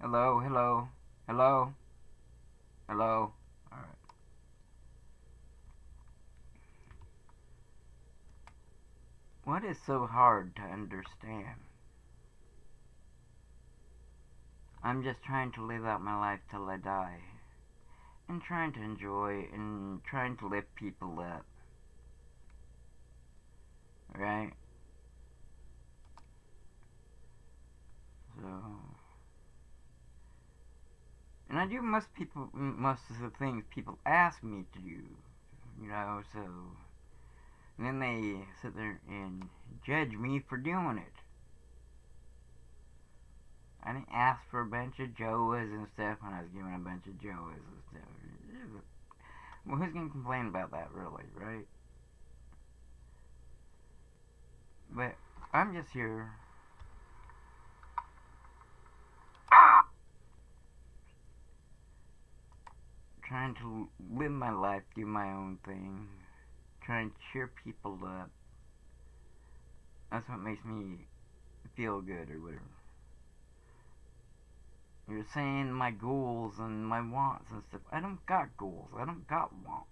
Hello, hello, hello, hello. Alright. What is so hard to understand? I'm just trying to live out my life till I die. And trying to enjoy and trying to lift people up. Right? So. And I do most of the things people ask me to do. So. And then they sit there and judge me for doing it. I didn't ask for a bunch of Joas and stuff when I was given a bunch of Joas and stuff. Well, who's going to complain about that, really, right? But I'm just here trying to live my life, do my own thing, trying to cheer people up. That's what makes me feel good or whatever. You're saying my goals and my wants and stuff. I don't got goals. I don't got wants.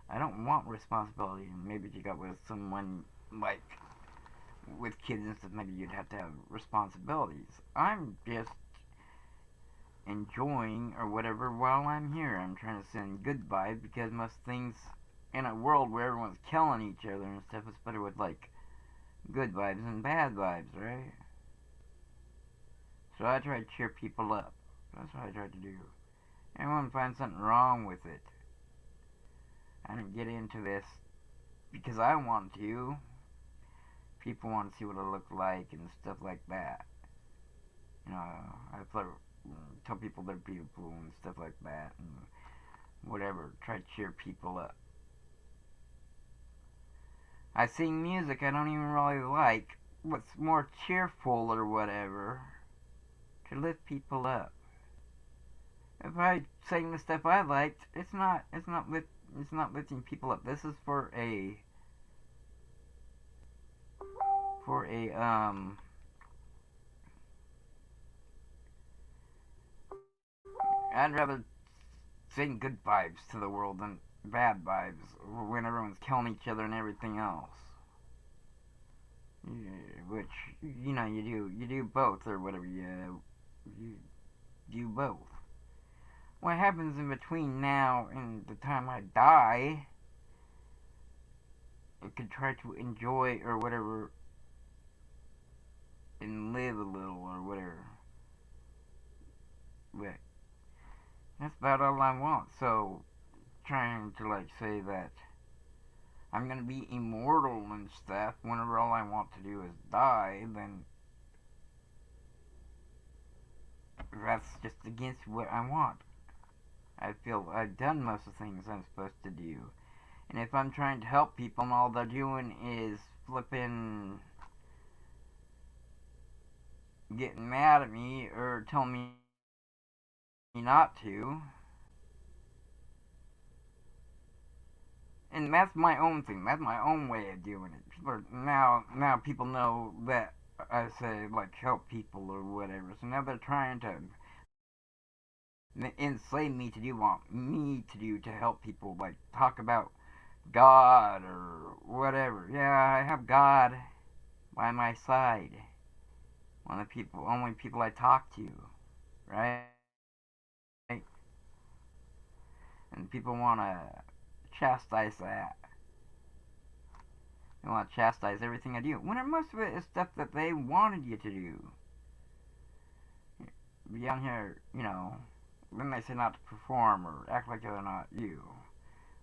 I don't want responsibility. Maybe if you got with someone like with kids and stuff, maybe you'd have to have responsibilities. I'm just enjoying or whatever while I'm here. I'm trying to send good vibes because most things in a world where everyone's killing each other and stuff, it's better with like good vibes and bad vibes, right? So I try to cheer people up. That's what I try to do. Everyone finds something wrong with it. I didn't get into this because I want to. People want to see what I look like and stuff like that. I tell people they're beautiful and stuff like that and whatever. Try to cheer people up. I sing music I don't even really like. What's more cheerful or whatever to lift people up. If I sing the stuff I liked, it's not lifting people up. This is for a I'd rather sing good vibes to the world than bad vibes when everyone's killing each other and everything else. Yeah, which you do both or whatever you do both. What happens in between now and the time I die? I could try to enjoy or whatever and live a little or whatever. But that's about all I want. So trying to like say that I'm gonna be immortal and stuff whenever all I want to do is die, then that's just against what I want. I feel I've done most of the things I'm supposed to do. And if I'm trying to help people and all they're doing is flipping getting mad at me or telling me not to, and that's my own thing. That's my own way of doing it. People are, now people know that I say like help people or whatever. So now they're trying to enslave me to do want me to do to help people, like talk about God or whatever. Yeah, I have God by my side. One of the only people I talk to, right? And people want to chastise that. They want to chastise everything I do. When most of it is stuff that they wanted you to do. Be on here, then they say not to perform or act like they're not you.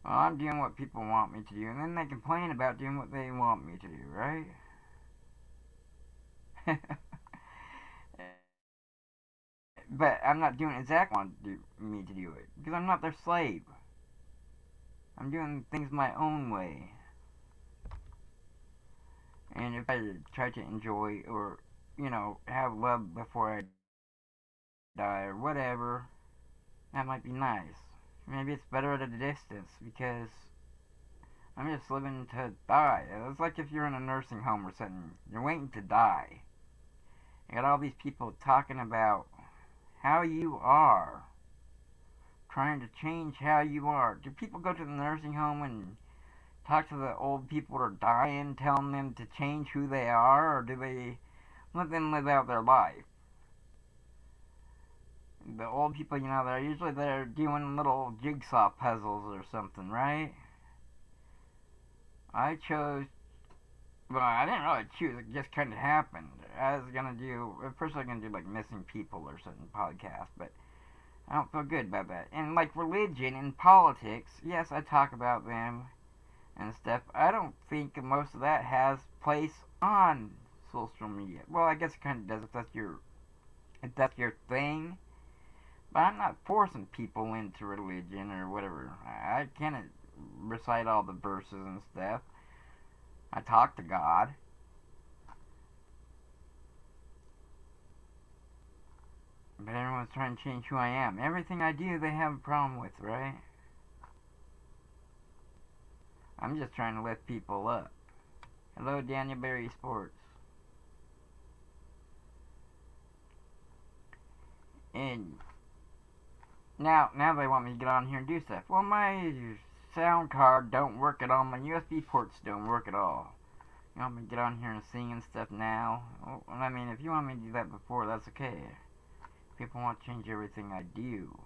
Well, I'm doing what people want me to do, and then they complain about doing what they want me to do, right? But I'm not doing exactly what they want me to do it, because I'm not their slave. I'm doing things my own way. And if I try to enjoy or, have love before I die or whatever, that might be nice. Maybe it's better at a distance because I'm just living to die. It's like if you're in a nursing home or something, you're waiting to die. You got all these people talking about how you are. Trying to change how you are. Do people go to the nursing home and talk to the old people that are dying, telling them to change who they are, or do they let them live out their life? The old people, they're usually there doing little jigsaw puzzles or something, right? I chose. Well, I didn't really choose. It just kind of happened. I was gonna do. At first, I was gonna do like missing people or something podcast, but I don't feel good about that. And like religion and politics, yes, I talk about them and stuff. I don't think most of that has place on social media. Well, I guess it kind of does if that's your thing. But I'm not forcing people into religion or whatever. I can't recite all the verses and stuff. I talk to God. But everyone's trying to change who I am. Everything I do, they have a problem with, right? I'm just trying to lift people up. Hello, Daniel Berry Sports. And now they want me to get on here and do stuff. Well, my sound card don't work at all. My USB ports don't work at all. You want me to get on here and sing and stuff now? Well, I mean, if you want me to do that before, that's okay. People want to change everything I do.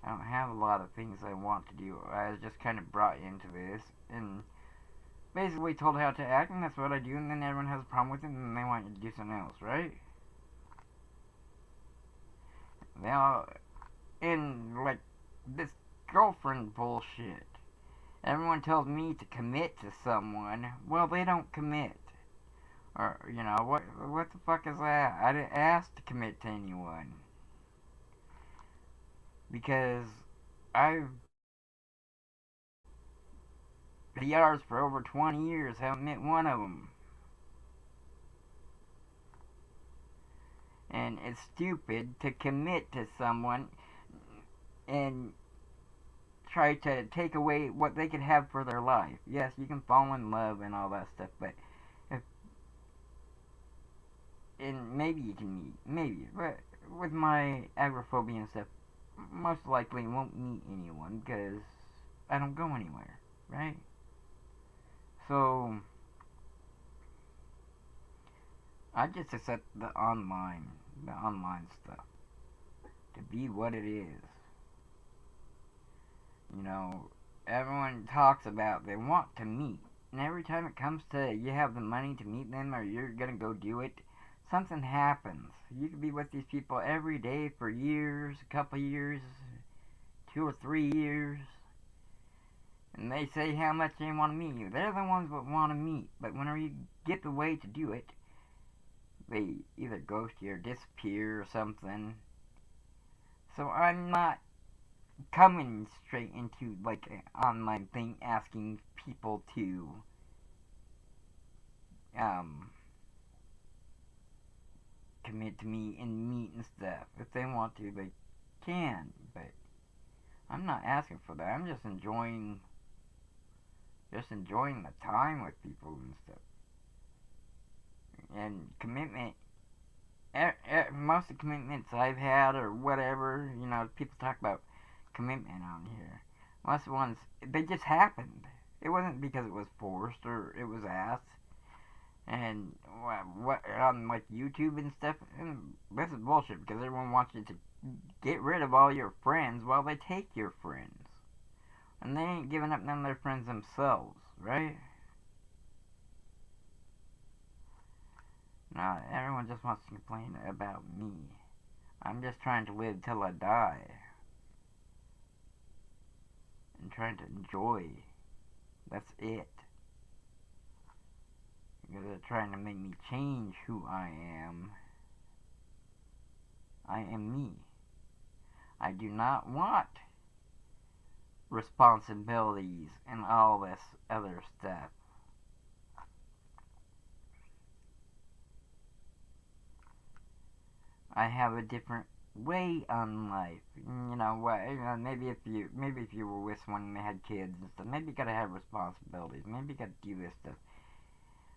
I don't have a lot of things I want to do. I was just kind of brought into this and basically told how to act, and that's what I do, and then everyone has a problem with it, and then they want you to do something else, right? Now, in, like, this girlfriend bullshit, everyone tells me to commit to someone. Well, they don't commit. Or, what the fuck is that? I didn't ask to commit to anyone. Because I've PRs for over 20 years, haven't met one of them. And it's stupid to commit to someone and try to take away what they could have for their life. Yes, you can fall in love and all that stuff, but and maybe you can meet, maybe, but with my agoraphobia and stuff, most likely won't meet anyone because I don't go anywhere, right? So I just accept the online stuff to be what it is. Everyone talks about they want to meet, and every time it comes to you have the money to meet them or you're gonna go do it, something happens. You could be with these people every day for years, a couple of years, 2 or 3 years, and they say how much they want to meet you. They're the ones that want to meet, but whenever you get the way to do it, they either ghost you or disappear or something. So I'm not coming straight into like an online thing asking people to commit to me and meet and stuff. If they want to, they can, but I'm not asking for that. I'm just enjoying the time with people and stuff. And commitment, most of the commitments I've had or whatever, people talk about commitment on here. Most of the ones, they just happened. It wasn't because it was forced or it was asked. And what on like YouTube and stuff, and this is bullshit because everyone wants you to get rid of all your friends. Well, they take your friends, and they ain't giving up none of their friends themselves, right? No, everyone just wants to complain about me. I'm just trying to live till I die, and trying to enjoy. That's it. Because they're trying to make me change who I am. I am me. I do not want responsibilities and all this other stuff. I have a different way on life. Maybe if you were with someone and they had kids and stuff, maybe you gotta have responsibilities. Maybe you gotta do this stuff.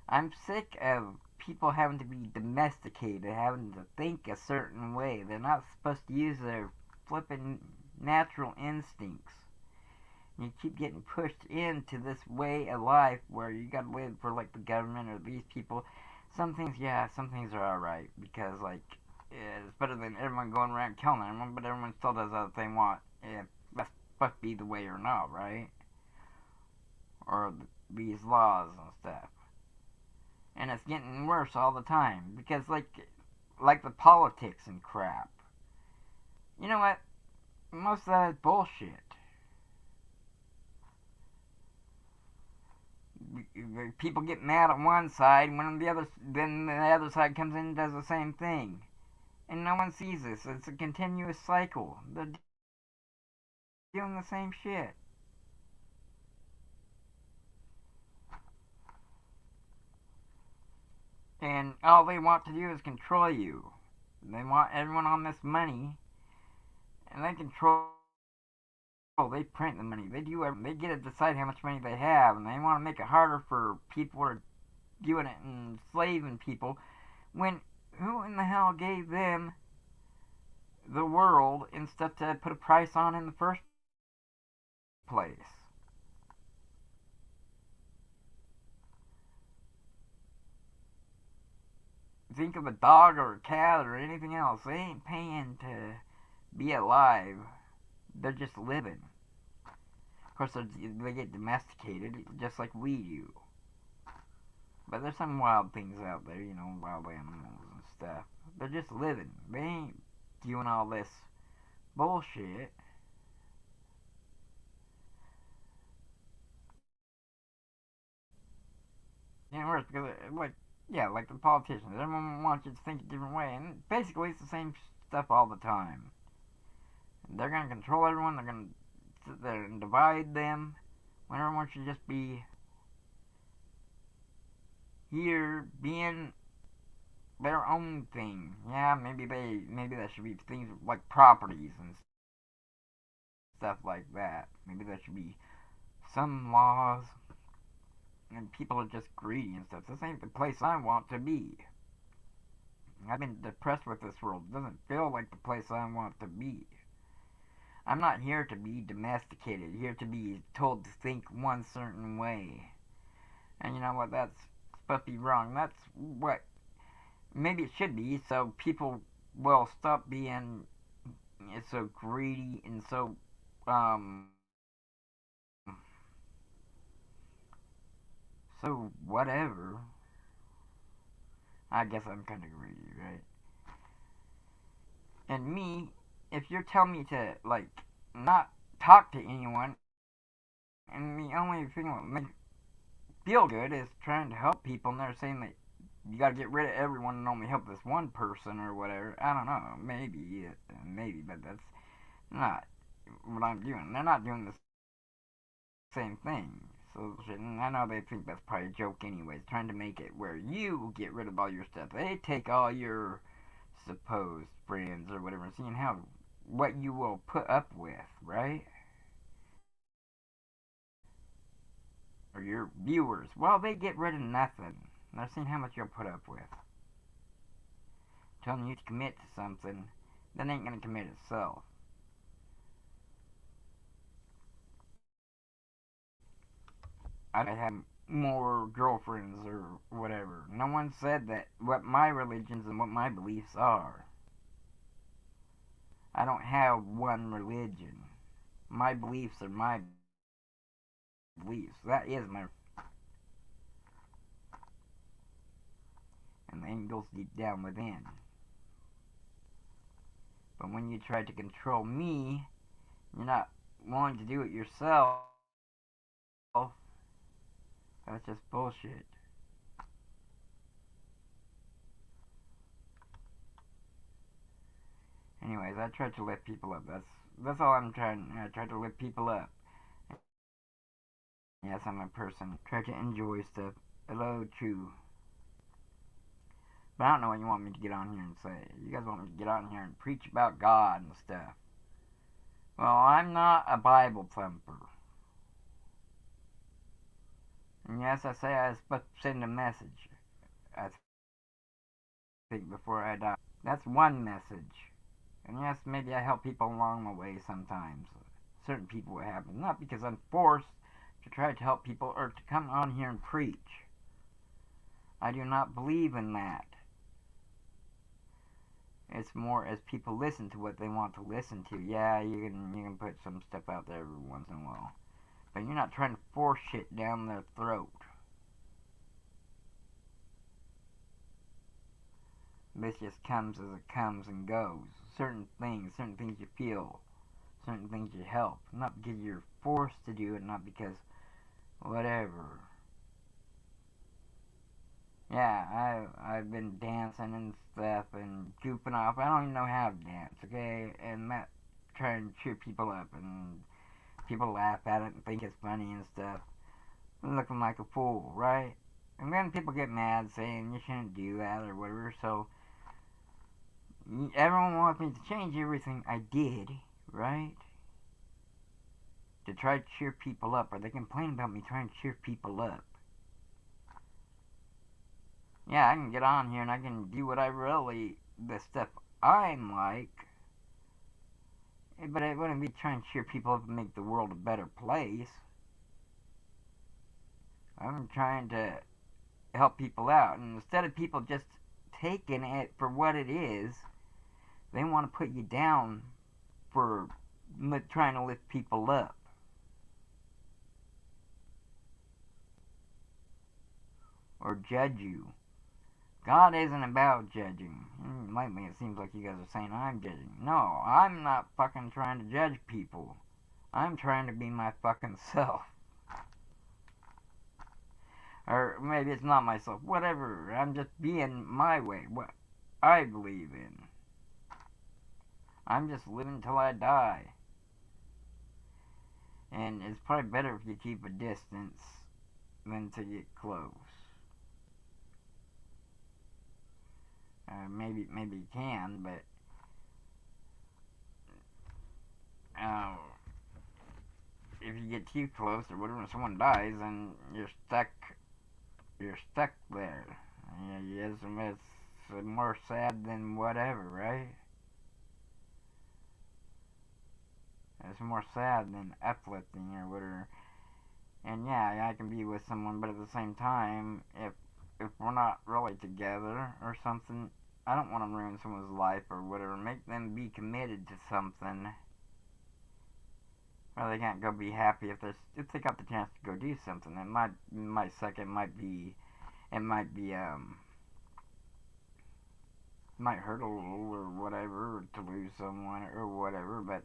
I'm sick of people having to be domesticated, having to think a certain way. They're not supposed to use their flippin' natural instincts. You keep getting pushed into this way of life where you gotta live for like the government or these people. Some things, yeah, some things are alright because like it's better than everyone going around killing everyone, but everyone still does what they want. Yeah, that's supposed to be the way or not, right? Or these laws and stuff. And it's getting worse all the time because like the politics and crap. You know what? Most of that is bullshit. People get mad on one side when then the other side comes in and does the same thing, and no one sees this. It's a continuous cycle. They're doing the same shit. And all they want to do is control you. They want everyone on this money, and they control. They print the money. They do everything. They get to decide how much money they have, and they want to make it harder for people who are doing it and enslaving people. When who in the hell gave them the world and stuff to put a price on in the first place? Think of a dog or a cat or anything else. They ain't paying to be alive. They're just living. Of course, they get domesticated just like we do. But there's some wild things out there, wild animals and stuff. They're just living. They ain't doing all this bullshit. And worse because, like the politicians, everyone wants you to think a different way, and basically it's the same stuff all the time. They're gonna control everyone. They're gonna sit there and divide them when everyone should just be here being their own thing. Yeah, maybe that should be things like properties and stuff like that. Maybe there should be some laws. And people are just greedy and stuff. This ain't the place I want to be. I've been depressed with this world. It doesn't feel like the place I want to be. I'm not here to be domesticated, here to be told to think one certain way. And you know what? That's supposed to be wrong. That's what maybe it should be, so people will stop being so greedy and so whatever. I guess I'm kind of greedy, right? And me, if you're telling me to not talk to anyone, and the only thing that makes me feel good is trying to help people, and they're saying that you gotta get rid of everyone and only help this one person or whatever. I don't know. Maybe, but that's not what I'm doing. They're not doing the same thing. So and I know they think that's probably a joke anyways, trying to make it where you get rid of all your stuff. They take all your supposed friends or whatever, seeing how what you will put up with, right? Or your viewers. Well, they get rid of nothing. They're seeing how much you'll put up with. Telling you to commit to something that ain't gonna commit itself. I have more girlfriends or whatever. No one said that what my religions and what my beliefs are. I don't have one religion. My beliefs are my beliefs. That is my. And the angels deep down within. But when you try to control me, you're not willing to do it yourself. That's just bullshit. Anyways, I try to lift people up. That's all I'm trying. I try to lift people up. Yes, I'm a person. Try to enjoy stuff. Hello, true. But I don't know what you want me to get on here and say. You guys want me to get on here and preach about God and stuff. Well, I'm not a Bible thumper. And yes, I say I was supposed to send a message. I think before I die. That's one message. And yes, maybe I help people along the way sometimes. Certain people it happens. Not because I'm forced to try to help people or to come on here and preach. I do not believe in that. It's more as people listen to what they want to listen to. Yeah, you can put some stuff out there every once in a while. But you're not trying to force shit down their throat. This just comes as it comes and goes. Certain things you feel, certain things you help. Not because you're forced to do it, not because whatever. Yeah, I've been dancing and stuff and goofing off. I don't even know how to dance, okay? And that trying to cheer people up and people laugh at it and think it's funny and stuff. I'm looking like a fool, right? And then people get mad saying you shouldn't do that or whatever, so everyone wants me to change everything I did, right? To try to cheer people up, or they complain about me trying to cheer people up. Yeah, I can get on here and I can do what I really, the stuff I'm like, but I wouldn't be trying to cheer people up and make the world a better place. I'm trying to help people out, and instead of people just taking it for what it is, they want to put you down for trying to lift people up. Or judge you. God isn't about judging. Lately it seems like you guys are saying I'm judging. No, I'm not fucking trying to judge people. I'm trying to be my fucking self. Or maybe it's not myself. Whatever. I'm just being my way. What I believe in. I'm just living till I die. And it's probably better if you keep a distance than to get close. Maybe you can, but if you get too close or whatever, when someone dies, then you're stuck there. Yes, it's more sad than whatever, right? It's more sad than uplifting or whatever. And yeah, I can be with someone, but at the same time, if we're not really together or something, I don't want to ruin someone's life or whatever. Make them be committed to something where they can't go be happy if they got the chance to go do something. It might suck. It might hurt a little or whatever to lose someone or whatever. But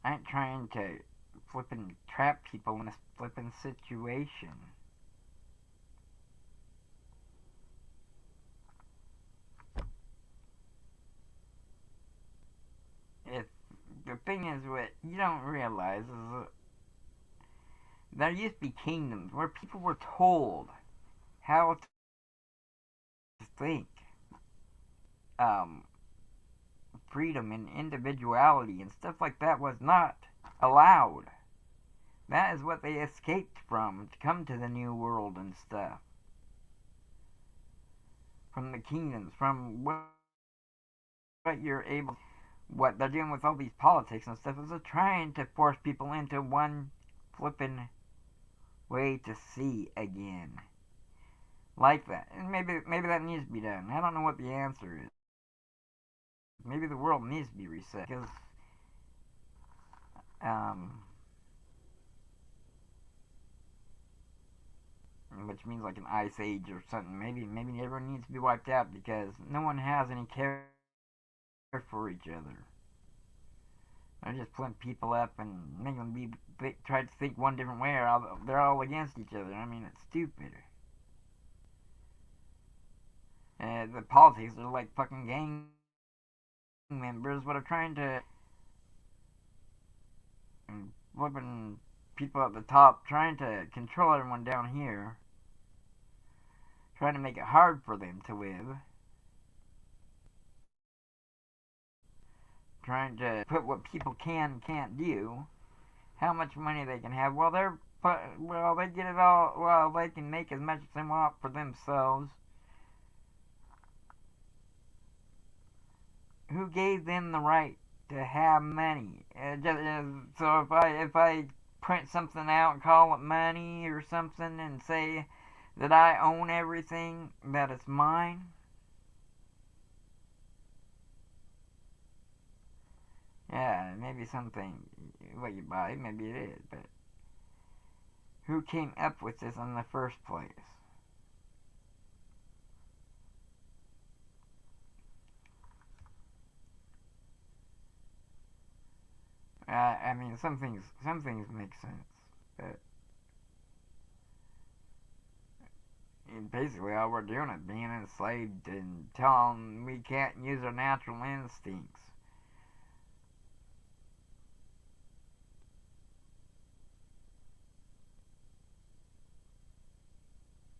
I ain't trying to flippin' trap people in a flippin' situation. If the thing is, what you don't realize is that there used to be kingdoms where people were told how to think. Freedom and individuality and stuff like that was not allowed. That is what they escaped from to come to the New World and stuff. From the kingdoms, from what you're able, what they're doing with all these politics and stuff is they're trying to force people into one flippin' way to see again. Like that. And maybe that needs to be done. I don't know what the answer is. Maybe the world needs to be reset. Because, which means like an ice age or something. Maybe everyone needs to be wiped out because no one has any care for each other. They're just putting people up and making them try to think one different way, or they're all against each other. I mean, it's stupid. The politics are like fucking gang members what are trying to flipping people at the top, trying to control everyone down here, trying to make it hard for them to live, trying to put what people can and can't do, how much money they can have. Well, they're But, well, they get it all, well, they can make as much as they want for themselves. Who gave them the right to have money? So if I print something out and call it money or something and say that I own everything, that it's mine, yeah, maybe something what you buy, maybe it is, but who came up with this in the first place? I mean, some things make sense, but basically all we're doing is being enslaved and telling them we can't use our natural instincts.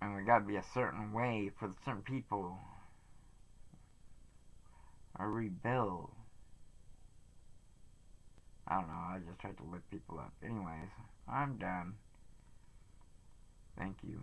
And we gotta be a certain way for certain people or rebuild. I don't know, I just tried to lift people up. Anyways, I'm done. Thank you.